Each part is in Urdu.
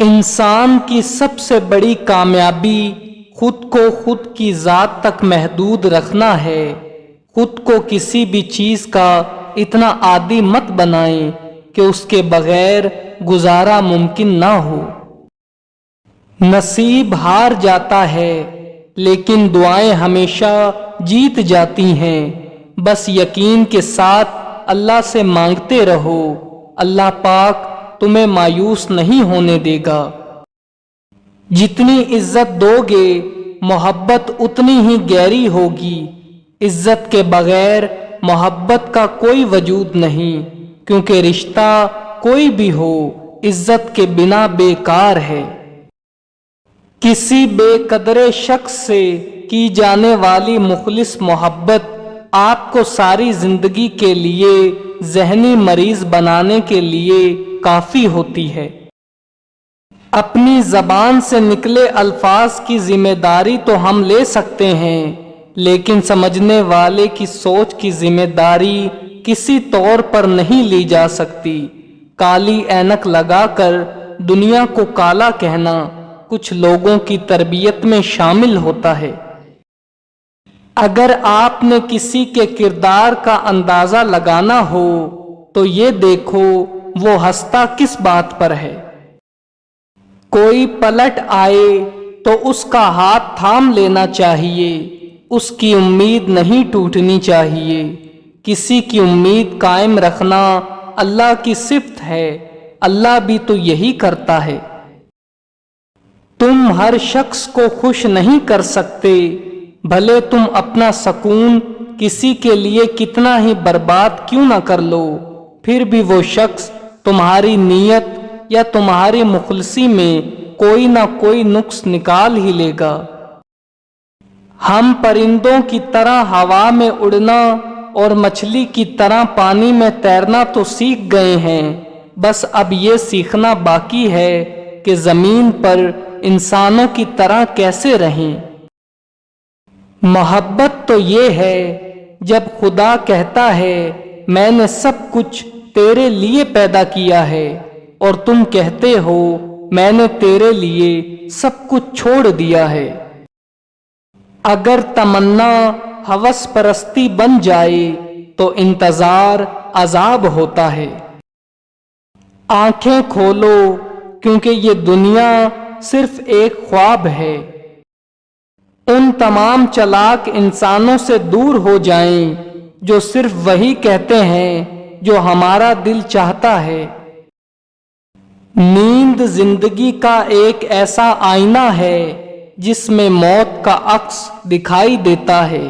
انسان کی سب سے بڑی کامیابی خود کو خود کی ذات تک محدود رکھنا ہے۔ خود کو کسی بھی چیز کا اتنا عادی مت بنائیں کہ اس کے بغیر گزارا ممکن نہ ہو۔ نصیب ہار جاتا ہے لیکن دعائیں ہمیشہ جیت جاتی ہیں۔ بس یقین کے ساتھ اللہ سے مانگتے رہو، اللہ پاک تمہیں مایوس نہیں ہونے دے گا۔ جتنی عزت دو گے محبت اتنی ہی گہری ہوگی۔ عزت کے بغیر محبت کا کوئی وجود نہیں، کیونکہ رشتہ کوئی بھی ہو عزت کے بنا بیکار ہے۔ کسی بے قدر شخص سے کی جانے والی مخلص محبت آپ کو ساری زندگی کے لیے ذہنی مریض بنانے کے لیے کافی ہوتی ہے۔ اپنی زبان سے نکلے الفاظ کی ذمہ داری تو ہم لے سکتے ہیں، لیکن سمجھنے والے کی سوچ کی ذمہ داری کسی طور پر نہیں لی جا سکتی۔ کالی اینک لگا کر دنیا کو کالا کہنا کچھ لوگوں کی تربیت میں شامل ہوتا ہے۔ اگر آپ نے کسی کے کردار کا اندازہ لگانا ہو تو یہ دیکھو وہ ہنستا کس بات پر ہے۔ کوئی پلٹ آئے تو اس کا ہاتھ تھام لینا چاہیے، اس کی امید نہیں ٹوٹنی چاہیے۔ کسی کی امید قائم رکھنا اللہ کی صفت ہے، اللہ بھی تو یہی کرتا ہے۔ تم ہر شخص کو خوش نہیں کر سکتے، بھلے تم اپنا سکون کسی کے لیے کتنا ہی برباد کیوں نہ کر لو، پھر بھی وہ شخص تمہاری نیت یا تمہاری مخلصی میں کوئی نہ کوئی نقص نکال ہی لے گا۔ ہم پرندوں کی طرح ہوا میں اڑنا اور مچھلی کی طرح پانی میں تیرنا تو سیکھ گئے ہیں، بس اب یہ سیکھنا باقی ہے کہ زمین پر انسانوں کی طرح کیسے رہیں۔ محبت تو یہ ہے جب خدا کہتا ہے میں نے سب کچھ تیرے لیے پیدا کیا ہے، اور تم کہتے ہو میں نے تیرے لیے سب کچھ چھوڑ دیا ہے۔ اگر تمنا ہوس پرستی بن جائے تو انتظار عذاب ہوتا ہے۔ آنکھیں کھولو کیونکہ یہ دنیا صرف ایک خواب ہے۔ ان تمام چالاک انسانوں سے دور ہو جائیں جو صرف وہی کہتے ہیں جو ہمارا دل چاہتا ہے۔ نیند زندگی کا ایک ایسا آئینہ ہے جس میں موت کا عکس دکھائی دیتا ہے۔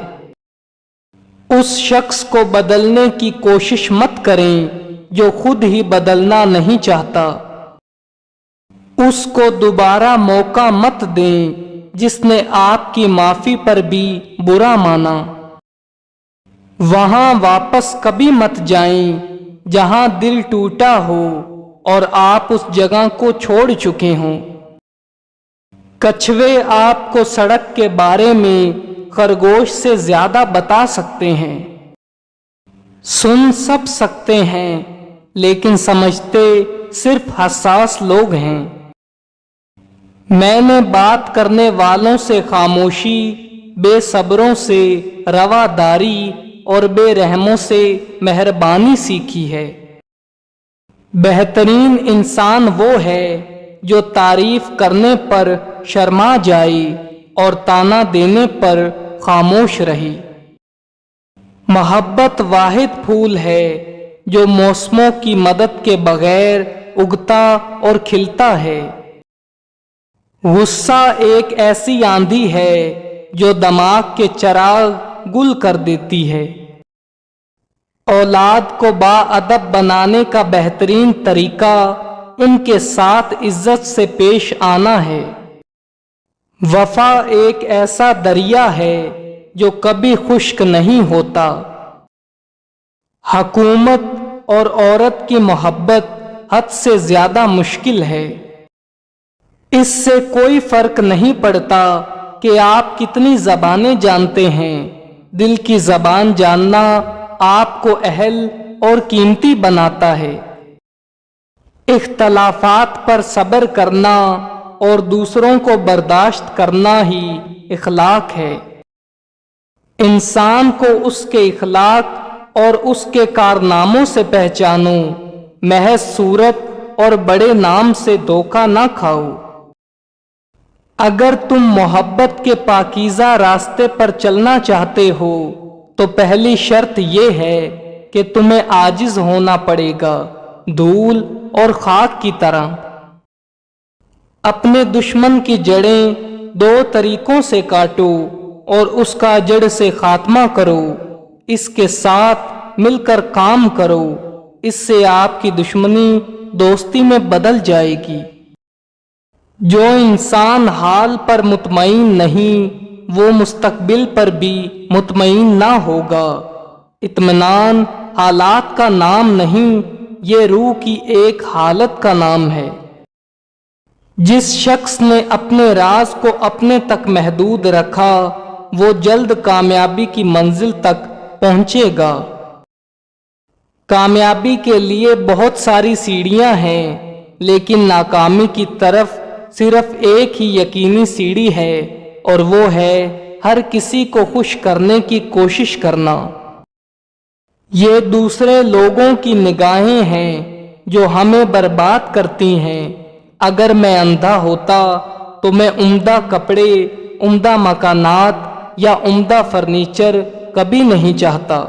اس شخص کو بدلنے کی کوشش مت کریں جو خود ہی بدلنا نہیں چاہتا۔ اس کو دوبارہ موقع مت دیں جس نے آپ کی معافی پر بھی برا مانا۔ وہاں واپس کبھی مت جائیں جہاں دل ٹوٹا ہو اور آپ اس جگہ کو چھوڑ چکے ہوں۔ کچھوے آپ کو سڑک کے بارے میں خرگوش سے زیادہ بتا سکتے ہیں۔ سن سب سکتے ہیں لیکن سمجھتے صرف حساس لوگ ہیں۔ میں نے بات کرنے والوں سے خاموشی، بے صبروں سے رواداری اور بے رحموں سے مہربانی سیکھی ہے۔ بہترین انسان وہ ہے جو تعریف کرنے پر شرما جائے اور طعنہ دینے پر خاموش رہے۔ محبت واحد پھول ہے جو موسموں کی مدد کے بغیر اگتا اور کھلتا ہے۔ غصہ ایک ایسی آندھی ہے جو دماغ کے چراغ گل کر دیتی ہے۔ اولاد کو باادب بنانے کا بہترین طریقہ ان کے ساتھ عزت سے پیش آنا ہے۔ وفا ایک ایسا دریا ہے جو کبھی خشک نہیں ہوتا۔ حکومت اور عورت کی محبت حد سے زیادہ مشکل ہے۔ اس سے کوئی فرق نہیں پڑتا کہ آپ کتنی زبانیں جانتے ہیں، دل کی زبان جاننا آپ کو اہل اور قیمتی بناتا ہے۔ اختلافات پر صبر کرنا اور دوسروں کو برداشت کرنا ہی اخلاق ہے۔ انسان کو اس کے اخلاق اور اس کے کارناموں سے پہچانو، محض صورت اور بڑے نام سے دھوکہ نہ کھاؤ۔ اگر تم محبت کے پاکیزہ راستے پر چلنا چاہتے ہو تو پہلی شرط یہ ہے کہ تمہیں عاجز ہونا پڑے گا، دھول اور خاک کی طرح۔ اپنے دشمن کی جڑیں دو طریقوں سے کاٹو اور اس کا جڑ سے خاتمہ کرو، اس کے ساتھ مل کر کام کرو، اس سے آپ کی دشمنی دوستی میں بدل جائے گی۔ جو انسان حال پر مطمئن نہیں وہ مستقبل پر بھی مطمئن نہ ہوگا۔ اطمینان حالات کا نام نہیں، یہ روح کی ایک حالت کا نام ہے۔ جس شخص نے اپنے راز کو اپنے تک محدود رکھا وہ جلد کامیابی کی منزل تک پہنچے گا۔ کامیابی کے لیے بہت ساری سیڑھیاں ہیں، لیکن ناکامی کی طرف صرف ایک ہی یقینی سیڑھی ہے، اور وہ ہے ہر کسی کو خوش کرنے کی کوشش کرنا۔ یہ دوسرے لوگوں کی نگاہیں ہیں جو ہمیں برباد کرتی ہیں۔ اگر میں اندھا ہوتا تو میں عمدہ کپڑے، عمدہ مکانات یا عمدہ فرنیچر کبھی نہیں چاہتا۔